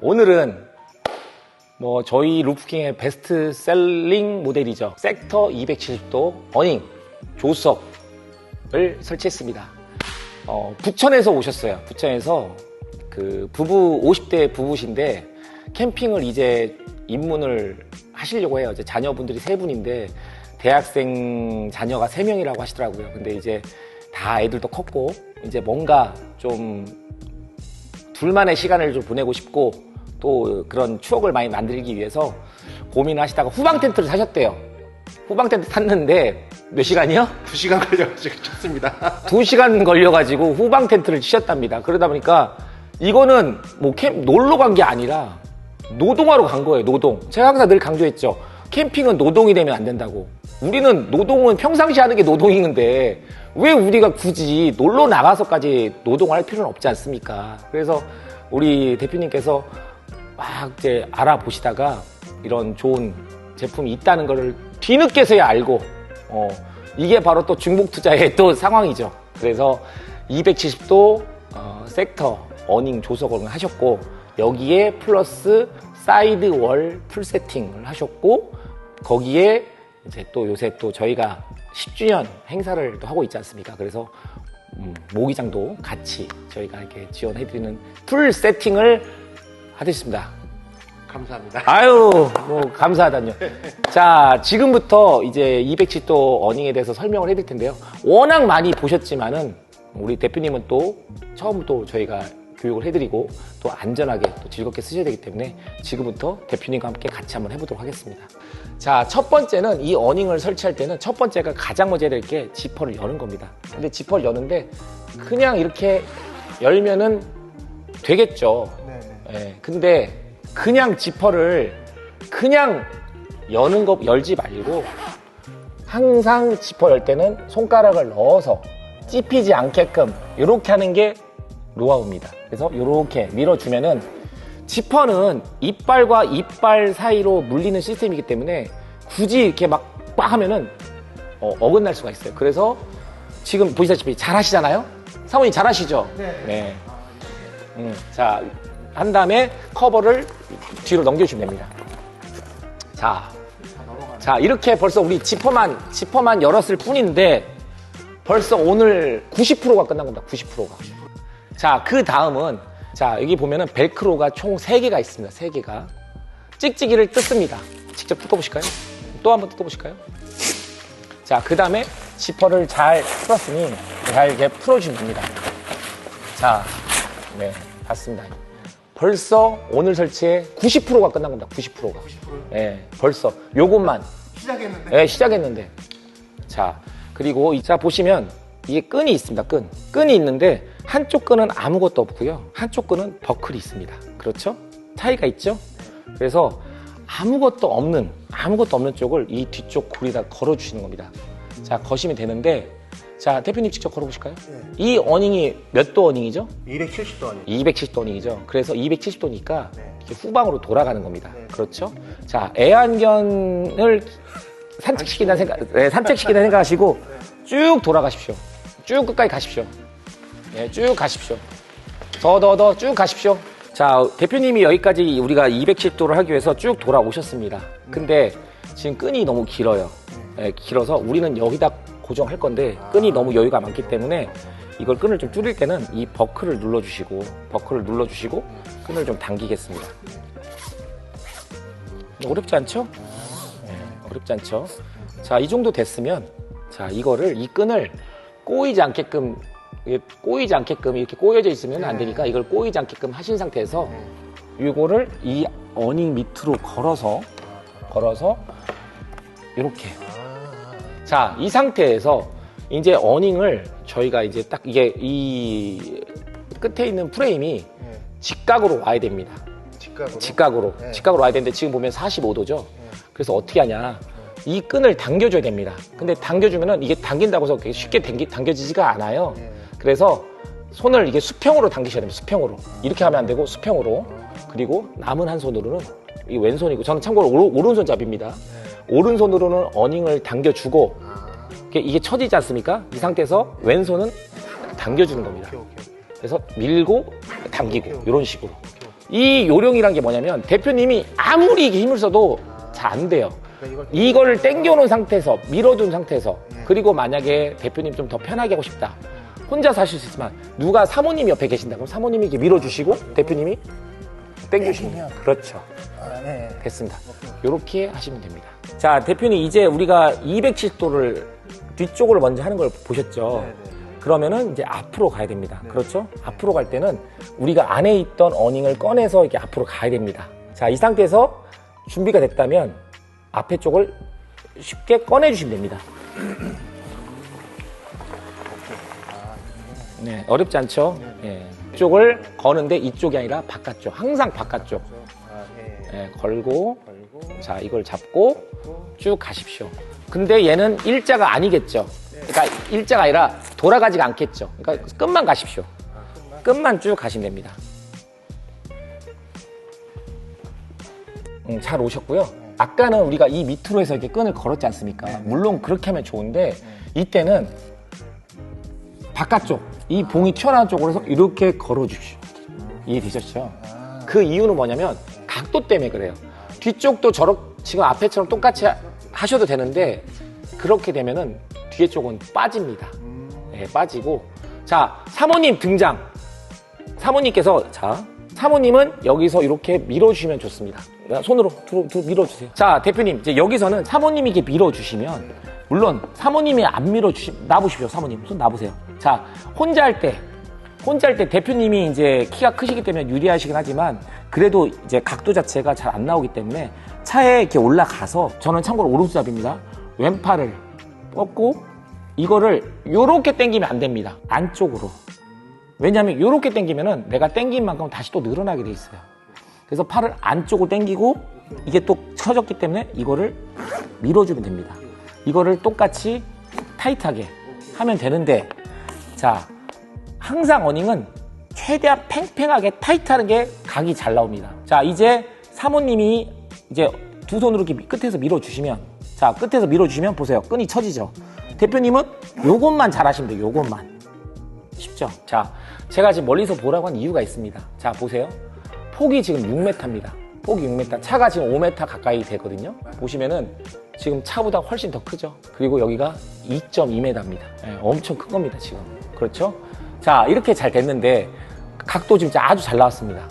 오늘은 저희 루프킹의 베스트셀링 모델이죠. 섹터 270도 어닝 조수석을 설치했습니다. 부천에서 오셨어요. 부천에서 그 부부 50대 부부신데 캠핑을 이제 입문을 하시려고 해요. 이제 자녀분들이 3분인데 대학생 자녀가 3명이라고 하시더라고요. 근데 이제 다 애들도 컸고 이제 뭔가 좀 둘만의 시간을 좀 보내고 싶고 또 그런 추억을 많이 만들기 위해서 고민을 하시다가 후방 텐트를 사셨대요. 후방 텐트 탔는데 몇 시간이요? 2시간 걸려가지고 쳤습니다. 2시간 걸려가지고 후방 텐트를 치셨답니다. 그러다 보니까 이거는 놀러 간 게 아니라 노동하러 간 거예요. 노동. 제가 항상 늘 강조했죠. 캠핑은 노동이 되면 안 된다고. 우리는 노동은 평상시 하는 게 노동인데 왜 우리가 굳이 놀러 나가서까지 노동을 할 필요는 없지 않습니까? 그래서 우리 대표님께서 막 이제 알아보시다가 이런 좋은 제품이 있다는 거를 뒤늦게서야 알고 이게 바로 또 중복 투자의 또 상황이죠. 그래서 270도 섹터 어닝 조석을 하셨고 여기에 플러스 사이드 월 풀 세팅을 하셨고 거기에 이제 또 요새 또 저희가 10주년 행사를 또 하고 있지 않습니까? 그래서 모기장도 같이 저희가 이렇게 지원해드리는 풀 세팅을 하셨습니다. 감사합니다. 아유, 감사하다뇨. 자, 지금부터 이제 270도 어닝에 대해서 설명을 해드릴 텐데요. 워낙 많이 보셨지만은 우리 대표님은 또 처음 또 저희가 교육을 해드리고 또 안전하게 또 즐겁게 쓰셔야 되기 때문에 지금부터 대표님과 함께 같이 한번 해보도록 하겠습니다. 자, 첫 번째는 이 어닝을 설치할 때는 첫 번째가 가장 먼저 해야 될 게 지퍼를 여는 겁니다. 근데 지퍼를 여는데 그냥 이렇게 열면은 되겠죠. 네. 근데 그냥 지퍼를 그냥 여는 거 열지 말고 항상 지퍼 열 때는 손가락을 넣어서 찝히지 않게끔 이렇게 하는 게 노하우입니다. 그래서 이렇게 밀어주면은 지퍼는 이빨과 이빨 사이로 물리는 시스템이기 때문에 굳이 이렇게 막 하면은 어긋날 수가 있어요. 그래서 지금 보시다시피 잘 하시잖아요? 사모님 잘 하시죠? 네. 자, 한 다음에 커버를 뒤로 넘겨주시면 됩니다. 자, 이렇게 벌써 우리 지퍼만 열었을 뿐인데 벌써 오늘 90%가 끝난 겁니다. 90%가. 자, 그 다음은 자, 여기 보면은 벨크로가 총 3개가 있습니다. 3개가. 찍찍이를 뜯습니다. 직접 뜯어보실까요? 또 한번 뜯어보실까요? 자, 그 다음에 지퍼를 잘 풀었으니 잘 이렇게 풀어주시면 됩니다. 자, 네, 봤습니다. 벌써 오늘 설치에 90%가 끝난 겁니다. 90%가. 네, 벌써 요것만. 시작했는데? 네, 시작했는데. 자, 그리고 자 보시면 이게 끈이 있습니다. 끈이 있는데 한쪽 끈은 아무것도 없고요. 한쪽 끈은 버클이 있습니다. 그렇죠? 차이가 있죠? 그래서 아무것도 없는 쪽을 이 뒤쪽 고리에다 걸어주시는 겁니다. 자, 거시면 되는데 자, 대표님 직접 걸어보실까요? 네. 이 어닝이 몇 도 어닝이죠? 270도 어닝. 270도 어닝이죠. 그래서 270도니까 네. 이렇게 후방으로 돌아가는 겁니다. 네. 그렇죠? 자, 애완견을 산책시킨다는 생각하시고 쭉 돌아가십시오. 쭉 끝까지 가십시오. 네, 쭉 가십시오. 더 쭉 가십시오. 자, 대표님이 여기까지 우리가 270도를 하기 위해서 쭉 돌아오셨습니다. 근데 지금 끈이 너무 길어요. 네, 길어서 우리는 여기다 고정할 건데 끈이 너무 여유가 많기 때문에 이걸 끈을 좀 줄일 때는 이 버클을 눌러주시고 끈을 좀 당기겠습니다. 어렵지 않죠? 네, 어렵지 않죠? 자, 이 정도 됐으면 자, 이 끈을 꼬이지 않게끔 이렇게 꼬여져 있으면 안 되니까 이걸 꼬이지 않게끔 하신 상태에서 이거를 이 어닝 밑으로 걸어서 이렇게. 자, 이 상태에서 이제 어닝을 저희가 이제 딱 이게 이 끝에 있는 프레임이 직각으로 와야 됩니다. 직각으로 와야 되는데 지금 보면 45도죠. 그래서 어떻게 하냐? 이 끈을 당겨줘야 됩니다. 근데 당겨주면은 이게 당긴다고 해서 쉽게 당겨지지가 않아요. 그래서 손을 이게 수평으로 당기셔야 됩니다. 수평으로. 이렇게 하면 안 되고 수평으로. 그리고 남은 한 손으로는 이 왼손이고 저는 참고로 오른손잡이입니다. 오른손으로는 어닝을 당겨주고 이게 처지지 않습니까? 이 상태에서 왼손은 당겨주는 겁니다. 그래서 밀고 당기고 이런 식으로. 이 요령이란 게 뭐냐면 대표님이 아무리 힘을 써도 잘 안 돼요. 이거를 당겨놓은 상태에서 밀어둔 상태에서 그리고 만약에 대표님 좀 더 편하게 하고 싶다. 혼자 사실 수 있지만 누가 사모님이 옆에 계신다. 그럼 사모님이 이렇게 밀어주시고 대표님이 당겨주시면 그렇죠. 됐습니다. 이렇게 하시면 됩니다. 자, 대표님 이제 우리가 270도를 뒤쪽으로 먼저 하는 걸 보셨죠? 그러면은 이제 앞으로 가야 됩니다. 그렇죠? 앞으로 갈 때는 우리가 안에 있던 어닝을 꺼내서 이렇게 앞으로 가야 됩니다. 자, 이 상태에서 준비가 됐다면 앞에 쪽을 쉽게 꺼내주시면 됩니다. 네, 어렵지 않죠? 네. 이쪽을 거는데 이쪽이 아니라 바깥쪽, 항상 바깥쪽. 네, 걸고, 자, 이걸 잡고 쭉 가십시오. 근데 얘는 일자가 아니겠죠? 그러니까 일자가 아니라 돌아가지가 않겠죠? 그러니까 끝만 가십시오. 끝만 쭉 가시면 됩니다. 잘 오셨고요. 아까는 우리가 이 밑으로 해서 이렇게 끈을 걸었지 않습니까? 물론 그렇게 하면 좋은데 이때는 바깥쪽, 이 봉이 튀어나온 쪽으로 해서 이렇게 걸어주십시오. 이해되셨죠? 그 이유는 뭐냐면 각도 때문에 그래요. 뒤쪽도 지금 앞에처럼 똑같이 하셔도 되는데 그렇게 되면은 뒤에 쪽은 빠집니다. 네, 빠지고. 자, 사모님 등장. 사모님은 여기서 이렇게 밀어주시면 좋습니다. 손으로 밀어주세요. 자, 대표님, 이제 여기서는 사모님이 이렇게 밀어주시면, 물론 사모님이 안 놔보십시오, 사모님. 손 놔보세요. 자, 혼자 할 때 대표님이 이제 키가 크시기 때문에 유리하시긴 하지만, 그래도 이제 각도 자체가 잘 안 나오기 때문에 차에 이렇게 올라가서, 저는 참고로 오른손잡이입니다. 왼팔을 뻗고, 이거를 요렇게 당기면 안 됩니다. 안쪽으로. 왜냐하면 이렇게 당기면은 내가 당긴 만큼 다시 또 늘어나게 돼 있어요. 그래서 팔을 안쪽으로 당기고 이게 또 처졌기 때문에 이거를 밀어주면 됩니다. 이거를 똑같이 타이트하게 하면 되는데, 자, 항상 어닝은 최대한 팽팽하게 타이트하는 게 각이 잘 나옵니다. 자, 이제 사모님이 이제 두 손으로 이렇게 끝에서 밀어주시면, 자, 끝에서 밀어주시면 보세요. 끈이 처지죠. 대표님은 요것만 잘 하시면 돼요. 요것만. 쉽죠? 자, 제가 지금 멀리서 보라고 한 이유가 있습니다. 자, 보세요. 폭이 지금 6m입니다. 폭이 6m. 차가 지금 5m 가까이 되거든요. 보시면은 지금 차보다 훨씬 더 크죠? 그리고 여기가 2.2m입니다. 네, 엄청 큰 겁니다, 지금. 그렇죠? 자, 이렇게 잘 됐는데 각도 지금 아주 잘 나왔습니다.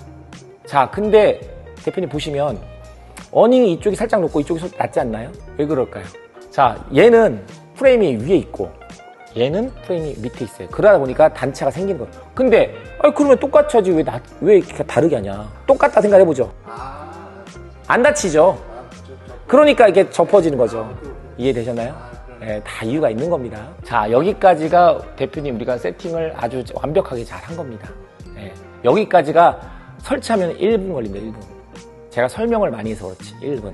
자, 근데 대표님 보시면 어닝이 이쪽이 살짝 높고 이쪽이 낮지 않나요? 왜 그럴까요? 자, 얘는 프레임이 위에 있고 얘는 프레임이 밑에 있어요. 그러다 보니까 단차가 생기는 거예요. 근데 그러면 똑같아지 왜 이렇게 다르게 하냐? 똑같다 생각해보죠. 안 다치죠? 그러니까 이게 접어지는 거죠. 이해되셨나요? 네, 다 이유가 있는 겁니다. 자, 여기까지가 대표님 우리가 세팅을 아주 완벽하게 잘 한 겁니다. 네, 여기까지가 설치하면 1분 걸립니다. 1분. 제가 설명을 많이 해서 그렇지. 1분.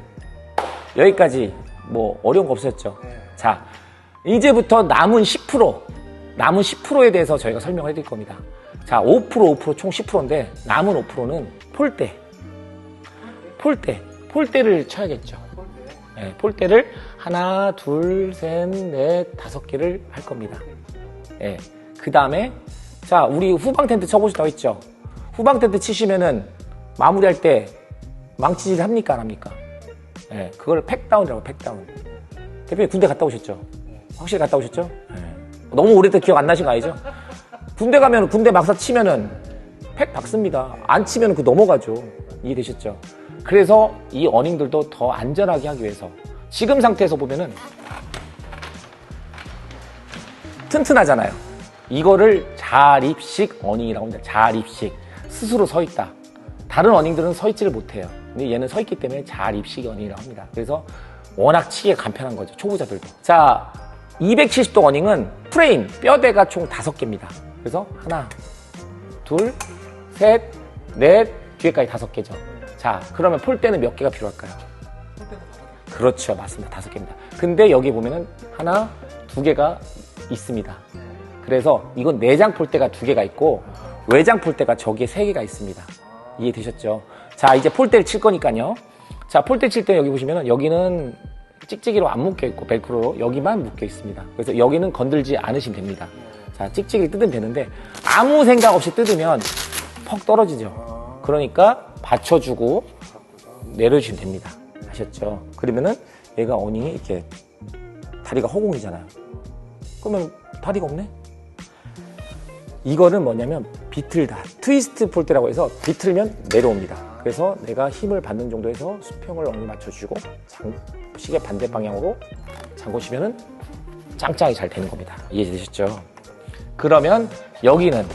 여기까지 뭐 어려운 거 없었죠? 자, 이제부터 남은 10%에 대해서 저희가 설명을 해드릴 겁니다. 자, 5%, 총 10%인데 남은 5%는 폴대를 쳐야겠죠. 네, 폴대를 하나, 둘, 셋, 넷, 5개를 할 겁니다. 네, 그 다음에 자, 우리 후방 텐트 쳐보시다고 했죠. 후방 텐트 치시면은 마무리할 때 망치질 합니까, 안 합니까? 네, 그걸 팩다운이라고, 팩다운. 대표님 군대 갔다 오셨죠? 확실히 갔다 오셨죠? 네. 너무 오래돼서 기억 안 나신 거 아니죠? 군대 가면 군대 막사 치면은 팩 박습니다. 안 치면 그 넘어가죠. 이해되셨죠? 그래서 이 어닝들도 더 안전하게 하기 위해서 지금 상태에서 보면은 튼튼하잖아요. 이거를 자립식 어닝이라고 합니다. 자립식. 스스로 서 있다. 다른 어닝들은 서 있지를 못해요. 근데 얘는 서 있기 때문에 자립식 어닝이라고 합니다. 그래서 워낙 치기가 간편한 거죠. 초보자들도. 자, 270도 어닝은 프레임, 뼈대가 총 5개입니다. 그래서 하나, 둘, 셋, 넷, 뒤에까지 5개죠. 자, 그러면 폴대는 몇 개가 필요할까요? 그렇죠. 맞습니다. 5개입니다. 근데 여기 보면은 하나, 2개가 있습니다. 그래서 이건 내장 폴대가 2개가 있고 외장 폴대가 저기에 3개가 있습니다. 이해되셨죠? 자, 이제 폴대를 칠 거니까요. 자, 폴대 칠 때 여기 보시면은 여기는 찍찍이로 안 묶여 있고 벨크로로 여기만 묶여 있습니다. 그래서 여기는 건들지 않으시면 됩니다. 자, 찍찍이를 뜯으면 되는데 아무 생각 없이 뜯으면 퍽 떨어지죠. 그러니까 받쳐주고 내려주시면 됩니다. 아셨죠? 그러면은 얘가 어닝이 이렇게 다리가 허공이잖아요. 그러면 다리가 없네? 이거는 뭐냐면 비틀다. 트위스트 폴대라고 해서 비틀면 내려옵니다. 그래서 내가 힘을 받는 정도에서 수평을 어느 맞춰주고 시계 반대 방향으로 잠그시면은 짱짱이 잘 되는 겁니다. 이해되셨죠? 그러면 여기는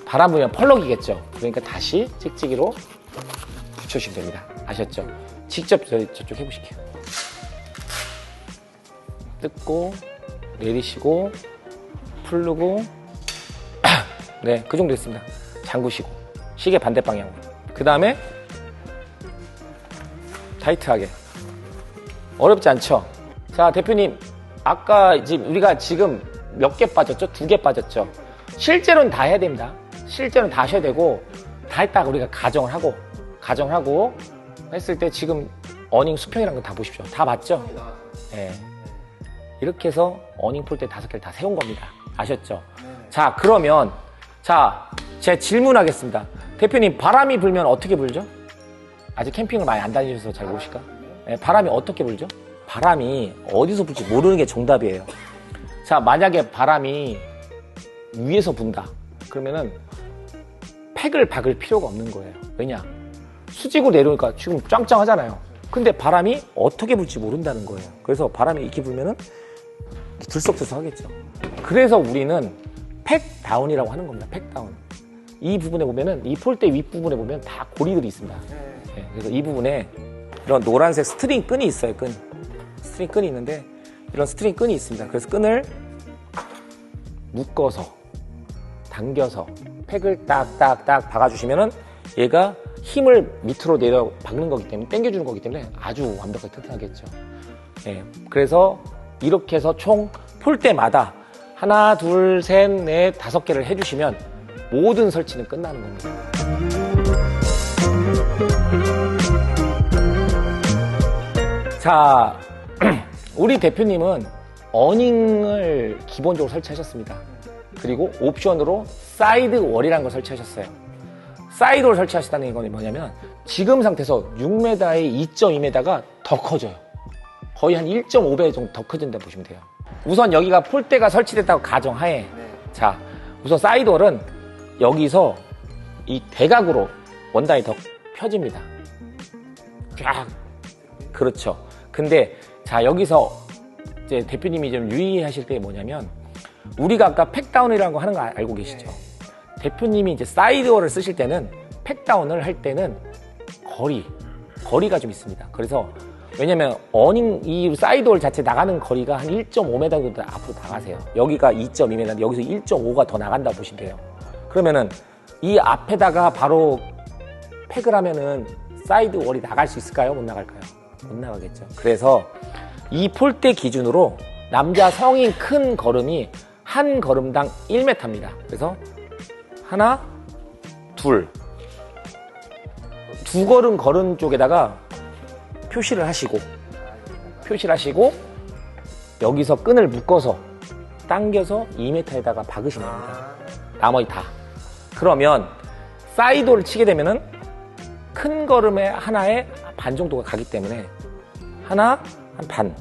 바람 불면 펄럭이겠죠? 그러니까 다시 찍찍이로 붙여주시면 됩니다. 아셨죠? 직접 저쪽 해보실게요. 뜯고 내리시고 풀르고 네, 그 정도 됐습니다. 잠그시고 시계 반대 방향으로. 그 다음에 타이트하게. 어렵지 않죠? 자, 대표님, 아까 우리가 지금 몇 개 빠졌죠? 2개 빠졌죠? 실제로는 다 해야 됩니다. 실제로는 다 하셔야 되고 다 했다가 우리가 가정을 하고 했을 때 지금 어닝 수평이라는 거 다 보십시오. 다 맞죠? 네. 이렇게 해서 어닝 폴대 5개를 다 세운 겁니다. 아셨죠? 자, 그러면 자, 제가 질문하겠습니다. 대표님, 바람이 불면 어떻게 불죠? 아직 캠핑을 많이 안 다니셔서 잘 모르실까? 네, 바람이 어떻게 불죠? 바람이 어디서 불지 모르는 게 정답이에요. 자, 만약에 바람이 위에서 분다. 그러면은 팩을 박을 필요가 없는 거예요. 왜냐? 수직으로 내려오니까 지금 짱짱하잖아요. 근데 바람이 어떻게 불지 모른다는 거예요. 그래서 바람이 이렇게 불면은 들썩들썩 하겠죠. 그래서 우리는 팩다운이라고 하는 겁니다. 팩다운. 이 부분에 보면은, 이 폴대 윗부분에 보면 다 고리들이 있습니다. 네, 그래서 이 부분에 이런 노란색 스트링 끈이 있어요. 스트링 끈이 있는데 이런 스트링 끈이 있습니다. 그래서 끈을 묶어서 당겨서 팩을 딱딱딱 박아주시면은 얘가 힘을 밑으로 내려 박는 거기 때문에 당겨주는 거기 때문에 아주 완벽하게 튼튼하겠죠. 네, 그래서 이렇게 해서 총 폴대마다 하나, 둘, 셋, 넷, 5개를 해주시면 모든 설치는 끝나는 겁니다. 자, 우리 대표님은 어닝을 기본적으로 설치하셨습니다. 그리고 옵션으로 사이드월이라는 걸 설치하셨어요. 사이드월 설치하셨다는 건 뭐냐면 지금 상태에서 6m에 2.2m가 더 커져요. 거의 한 1.5배 정도 더 커진다고 보시면 돼요. 우선 여기가 폴대가 설치됐다고 가정하에 자, 우선 사이드월은 여기서 이 대각으로 원단이 더 펴집니다. 쫙. 그렇죠. 근데 자, 여기서 이제 대표님이 좀 유의하실 게 뭐냐면 우리가 아까 팩다운이라는 거 하는 거 알고 계시죠? 대표님이 이제 사이드월을 쓰실 때는 팩다운을 할 때는 거리가 좀 있습니다. 그래서 왜냐면 어닝 이 사이드월 자체 나가는 거리가 한 1.5m 정도 앞으로 나가세요. 여기가 2.2m인데 여기서 1.5가 더 나간다고 보시면 돼요. 그러면은 이 앞에다가 바로 팩을 하면은 사이드월이 나갈 수 있을까요? 못 나갈까요? 못 나가겠죠. 그래서 이 폴대 기준으로 남자 성인 큰 걸음이 한 걸음당 1m입니다. 그래서 하나, 두 걸음 걸은 쪽에다가 표시를 하시고 여기서 끈을 묶어서 당겨서 2m에다가 박으시면 됩니다. 나머지 다. 그러면 사이드를 치게 되면은 큰 걸음에 하나에 반 정도가 가기 때문에 하나, 한 반.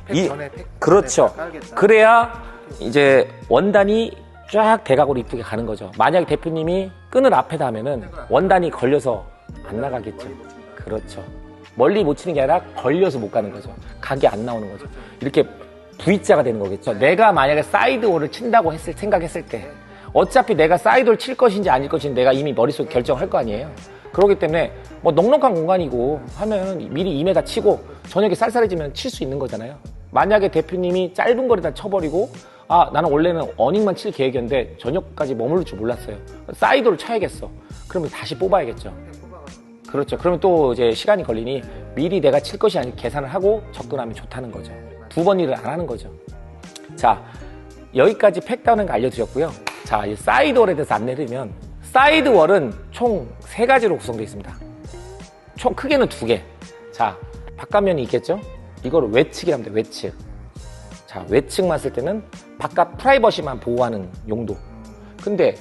팩 전에 팩 그렇죠. 깔겠다. 그래야 이제 원단이 쫙 대각으로 이쁘게 가는 거죠. 만약에 대표님이 끈을 앞에다 하면은 원단이 걸려서 안 나가겠죠. 그렇죠. 멀리 못 치는 게 아니라 걸려서 못 가는 거죠. 각이 안 나오는 거죠. 이렇게 V자가 되는 거겠죠. 내가 만약에 사이드홀을 친다고 생각했을 때 어차피 내가 사이드홀 칠 것인지 아닐 것인지 내가 이미 머릿속에 결정할 거 아니에요. 그렇기 때문에 뭐 넉넉한 공간이고 하면 미리 2m 치고 저녁에 쌀쌀해지면 칠 수 있는 거잖아요. 만약에 대표님이 짧은 거리다 쳐버리고 나는 원래는 어닝만 칠 계획이었는데 저녁까지 머무를 줄 몰랐어요. 사이드를 쳐야겠어. 그러면 다시 뽑아야겠죠. 그렇죠. 그러면 또 이제 시간이 걸리니 미리 내가 칠 것이 아니고 계산을 하고 접근하면 좋다는 거죠. 두 번 일을 안 하는 거죠. 자, 여기까지 팩다운을 알려드렸고요. 자, 이 사이드월에 대해서 안내드리면 사이드월은 총 3가지로 구성되어 있습니다. 총 크게는 2개. 자, 바깥면이 있겠죠? 이거를 외측이라고 합니다. 외측. 자, 외측만 쓸 때는 바깥 프라이버시만 보호하는 용도. 근데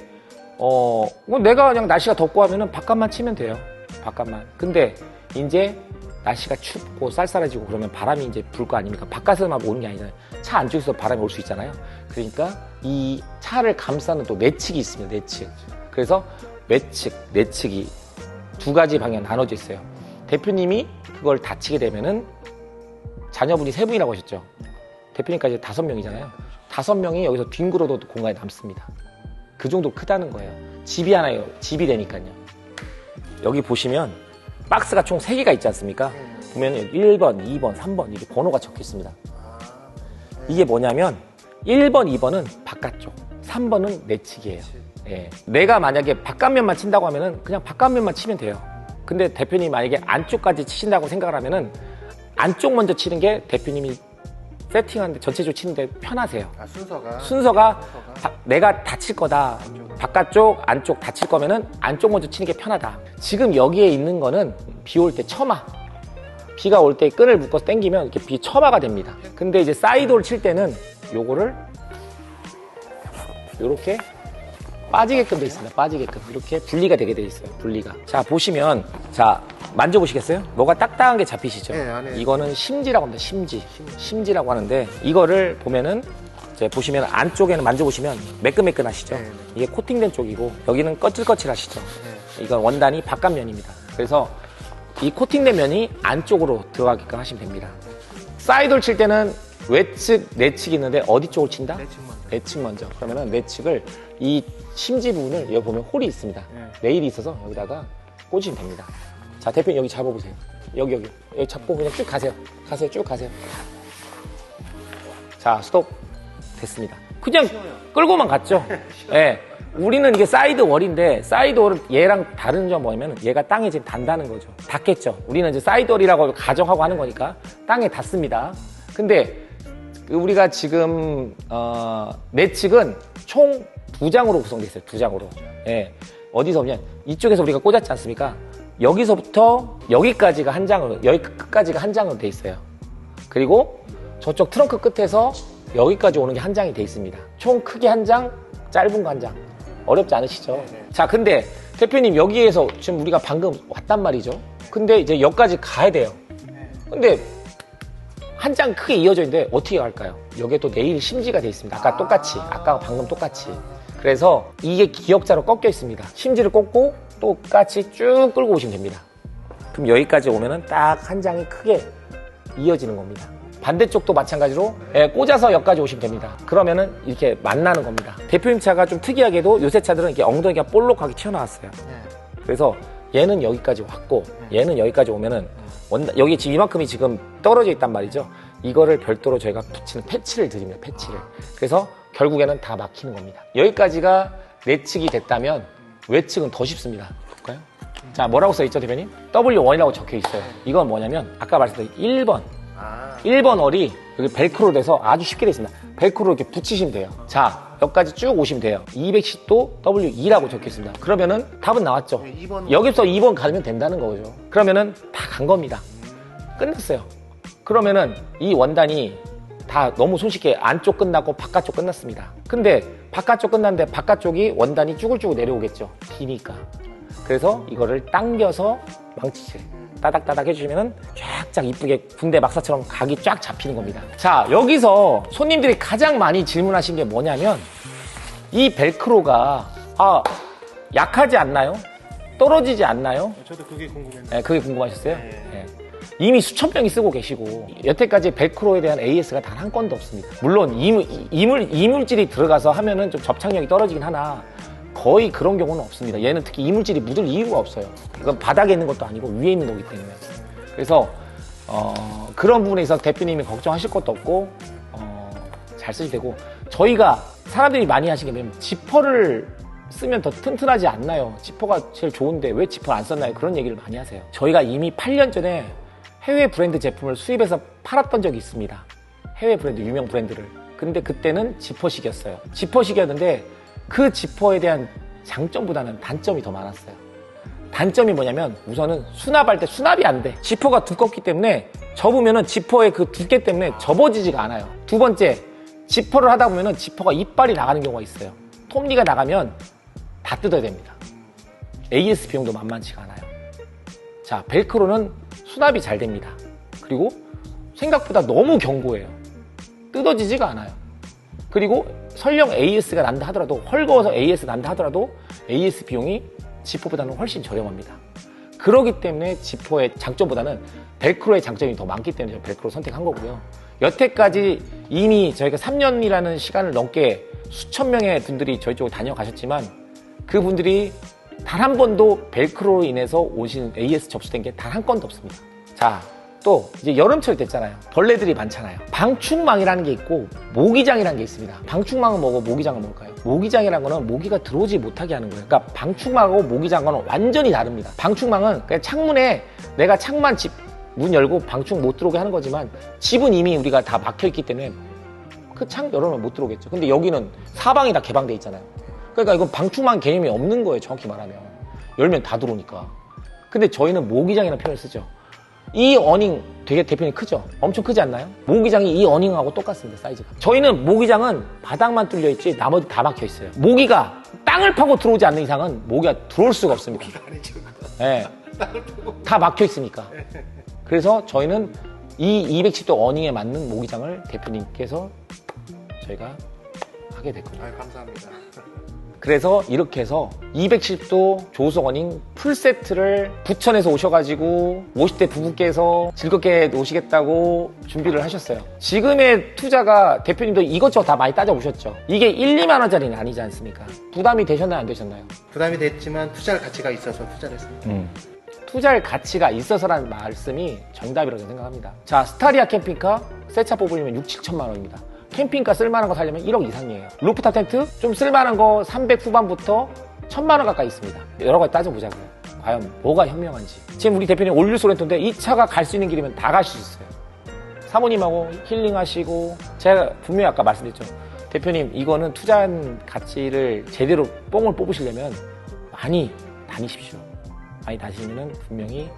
뭐 내가 그냥 날씨가 덥고 하면은 바깥만 치면 돼요. 바깥만. 근데 이제 날씨가 춥고 쌀쌀해지고 그러면 바람이 이제 불 거 아닙니까? 바깥에서만 오는 게 아니잖아요. 차 안쪽에서 바람이 올 수 있잖아요. 그러니까 이 차를 감싸는 또 내측이 있습니다. 내측. 그래서 외측, 내측이 2가지 방향 나눠져 있어요. 대표님이 그걸 다치게 되면은 자녀분이 3분이라고 하셨죠. 대표님까지 5명이잖아요. 5명이 여기서 뒹굴어도 공간이 남습니다. 그 정도 크다는 거예요. 집이 하나예요. 집이 되니까요. 여기 보시면 박스가 총 3개가 있지 않습니까? 보면 1번, 2번, 3번 이렇게 번호가 적혀 있습니다. 이게 뭐냐면 1번, 2번은 바깥쪽, 3번은 내측이에요. 예. 내가 만약에 바깥면만 친다고 하면은 그냥 바깥면만 치면 돼요. 근데 대표님이 만약에 안쪽까지 치신다고 생각을 하면은 안쪽 먼저 치는 게 대표님이 세팅하는데 전체적으로 치는데 편하세요. 순서가 내가 다칠 거다. 바깥쪽, 안쪽 다칠 거면은 안쪽 먼저 치는 게 편하다. 지금 여기에 있는 거는 비 올 때 처마. 비가 올 때 끈을 묶어서 당기면 이렇게 비 처마가 됩니다. 근데 이제 사이드홀 칠 때는 요거를 요렇게 빠지게끔 돼 있습니다. 빠지게끔. 이렇게 분리가 되게 돼 있어요. 분리가. 자, 보시면 자, 만져보시겠어요? 뭐가 딱딱한 게 잡히시죠? 네, 안에. 이거는 심지라고 합니다. 심지라고 하는데 이거를 보면은 이제 보시면 안쪽에는 만져보시면 매끈매끈하시죠? 네, 네. 이게 코팅된 쪽이고 여기는 거칠거칠하시죠? 이건 원단이 바깥면입니다. 그래서 이 코팅된 면이 안쪽으로 들어가게끔 하시면 됩니다. 사이드를 칠 때는 외측, 내측이 있는데 어디 쪽을 친다? 내측 먼저. 그러면은 내측을 이 심지 부분을 여기 보면 홀이 있습니다. 레일이 있어서 여기다가 꽂으시면 됩니다. 자, 대표님 여기 잡아보세요. 여기 잡고 그냥 쭉 가세요. 쭉 가세요. 자, 스톱. 됐습니다. 그냥 끌고만 갔죠? 예. 우리는 이게 사이드 월인데 사이드 월은 얘랑 다른 점 뭐냐면 얘가 땅에 지금 닿는다는 거죠. 닿겠죠. 우리는 이제 사이드 월이라고 가정하고 하는 거니까 땅에 닿습니다. 근데 우리가 지금 내측은 총 2장으로 구성되어 있어요. 2장으로. 예. 어디서 오냐? 이쪽에서 우리가 꽂았지 않습니까? 여기서부터 여기까지가 한 장으로, 여기 끝까지가 한 장으로 돼 있어요. 그리고 저쪽 트렁크 끝에서 여기까지 오는 게 한 장이 돼 있습니다. 총 크기 한 장, 짧은 거 한 장. 어렵지 않으시죠? 네네. 자, 근데 대표님 여기에서 지금 우리가 방금 왔단 말이죠. 근데 이제 여기까지 가야 돼요. 근데 한 장 크게 이어져 있는데 어떻게 갈까요? 여기에 또 네일 심지가 돼 있습니다. 아까 똑같이, 아까 방금 똑같이. 그래서 이게 기역자로 꺾여 있습니다. 심지를 꽂고 똑같이 쭉 끌고 오시면 됩니다. 그럼 여기까지 오면은 딱 한 장이 크게 이어지는 겁니다. 반대쪽도 마찬가지로 꽂아서 여기까지 오시면 됩니다. 그러면은 이렇게 만나는 겁니다. 대표님 차가 좀 특이하게도 요새 차들은 이렇게 엉덩이가 볼록하게 튀어나왔어요. 그래서 얘는 여기까지 왔고 얘는 여기까지 오면은 여기 지금 이만큼이 지금 떨어져 있단 말이죠. 이거를 별도로 저희가 붙이는 패치를 드립니다. 패치를. 그래서 결국에는 다 막히는 겁니다. 여기까지가 내측이 됐다면 외측은 더 쉽습니다. 볼까요? 자, 뭐라고 써있죠, 대표님? W1이라고 적혀 있어요. 이건 뭐냐면 아까 말씀드린 1번 얼이 여기 벨크로 돼서 아주 쉽게 되어 있습니다. 벨크로 이렇게 붙이시면 돼요. 자, 여기까지 쭉 오시면 돼요. 210도 W2라고 적혀 있습니다. 그러면은 답은 나왔죠. 여기서 2번 가면 된다는 거죠. 그러면은 다 간 겁니다. 끝났어요. 그러면은 이 원단이 다 너무 손쉽게 안쪽 끝나고 바깥쪽 끝났습니다. 근데 바깥쪽 끝났는데 바깥쪽이 원단이 쭈글쭈글 내려오겠죠. 기니까. 그래서 이거를 당겨서 망치질 따닥따닥 해주시면은 쫙쫙 이쁘게 군대 막사처럼 각이 쫙 잡히는 겁니다. 자, 여기서 손님들이 가장 많이 질문하신 게 뭐냐면 이 벨크로가 약하지 않나요? 떨어지지 않나요? 저도 그게 궁금했는데. 네, 그게 궁금하셨어요? 네. 네. 이미 수천 명이 쓰고 계시고 여태까지 벨크로에 대한 AS가 단 한 건도 없습니다. 물론 이물질이 들어가서 하면은 좀 접착력이 떨어지긴 하나 거의 그런 경우는 없습니다. 얘는 특히 이물질이 묻을 이유가 없어요. 이건 바닥에 있는 것도 아니고 위에 있는 거기 때문에. 그래서 그런 부분에 있어서 대표님이 걱정하실 것도 없고 잘 쓰셔도 되고, 저희가 사람들이 많이 하시게 되면 지퍼를 쓰면 더 튼튼하지 않나요? 지퍼가 제일 좋은데 왜 지퍼를 안 썼나요? 그런 얘기를 많이 하세요. 저희가 이미 8년 전에 해외 브랜드 제품을 수입해서 팔았던 적이 있습니다. 해외 브랜드, 유명 브랜드를. 근데 그때는 지퍼식이었어요. 지퍼식이었는데 그 지퍼에 대한 장점보다는 단점이 더 많았어요. 단점이 뭐냐면 우선은 수납할 때 수납이 안 돼. 지퍼가 두껍기 때문에 접으면은 지퍼의 그 두께 때문에 접어지지가 않아요. 두 번째, 지퍼를 하다 보면은 지퍼가 이빨이 나가는 경우가 있어요. 톱니가 나가면 다 뜯어야 됩니다. AS 비용도 만만치가 않아요. 자, 벨크로는 수납이 잘 됩니다. 그리고 생각보다 너무 견고해요. 뜯어지지가 않아요. 그리고 설령 AS가 난다 하더라도, 헐거워서 AS 난다 하더라도 AS 비용이 지퍼보다는 훨씬 저렴합니다. 그렇기 때문에 지퍼의 장점보다는 벨크로의 장점이 더 많기 때문에 저는 벨크로 선택한 거고요. 여태까지 이미 저희가 3년이라는 시간을 넘게 수천 명의 분들이 저희 쪽으로 다녀가셨지만 그분들이 단 한 번도 벨크로로 인해서 오신 AS 접수된 게 단 한 건도 없습니다. 자, 또 이제 여름철 됐잖아요. 벌레들이 많잖아요. 방충망이라는 게 있고 모기장이라는 게 있습니다. 방충망은 뭐고 모기장은 뭘까요? 모기장이라는 거는 모기가 들어오지 못하게 하는 거예요. 그러니까 방충망하고 모기장과는 완전히 다릅니다. 방충망은 그냥 창문에 내가 창만 문 열고 방충 못 들어오게 하는 거지만 집은 이미 우리가 다 막혀 있기 때문에 그 창 열어놓으면 못 들어오겠죠. 근데 여기는 사방이 다 개방돼 있잖아요. 그러니까 이건 방충망 개념이 없는 거예요. 정확히 말하면. 열면 다 들어오니까. 근데 저희는 모기장이라는 표현을 쓰죠. 이 어닝 되게 대표님 크죠? 엄청 크지 않나요? 모기장이 이 어닝하고 똑같습니다. 사이즈가. 저희는 모기장은 바닥만 뚫려 있지 나머지 다 막혀 있어요. 모기가 땅을 파고 들어오지 않는 이상은 모기가 들어올 수가 없습니다. 네. 다 막혀 있으니까. 그래서 저희는 이 210도 어닝에 맞는 모기장을 대표님께서 저희가 하게 됐거든요. 감사합니다. 그래서 이렇게 해서 210도 조수석 어닝 풀세트를 부천에서 오셔가지고 50대 부부께서 즐겁게 노시겠다고 준비를 하셨어요. 지금의 투자가 대표님도 이것저것 다 많이 따져보셨죠? 이게 1, 2만 원짜리는 아니지 않습니까? 부담이 되셨나요? 안 되셨나요? 부담이 됐지만 투자할 가치가 있어서 투자를 했습니다. 투자할 가치가 있어서라는 말씀이 정답이라고 생각합니다. 자, 스타리아 캠핑카 새 차 뽑으려면 6, 7천만 원입니다. 캠핑카 쓸만한 거 사려면 1억 이상이에요. 루프탑 텐트 좀 쓸만한 거 300 후반부터 1000만 원 가까이 있습니다. 여러 가지 따져보자고요. 과연 뭐가 현명한지. 지금 우리 대표님 올류소 렌터인데 이 차가 갈 수 있는 길이면 다 갈 수 있어요. 사모님하고 힐링하시고, 제가 분명히 아까 말씀드렸죠. 대표님 이거는 투자한 가치를 제대로 뽕을 뽑으시려면 많이 다니십시오. 많이 다니시면은 분명히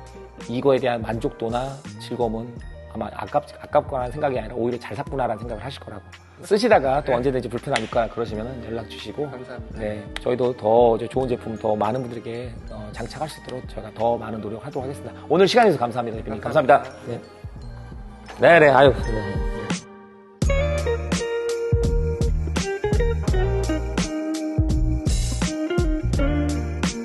이거에 대한 만족도나 즐거움은 아마 아깝거나 생각이 아니라 오히려 잘 샀구나라는 생각을 하실 거라고. 쓰시다가 또 언제든지 불편하니까 그러시면 연락 주시고. 감사합니다. 네, 저희도 더 좋은 제품 더 많은 분들에게 장착할 수 있도록 저희가 더 많은 노력하도록 하겠습니다. 오늘 시간 내주셔서 감사합니다, 대표님. 감사합니다. 네. 네네, 아유. 네.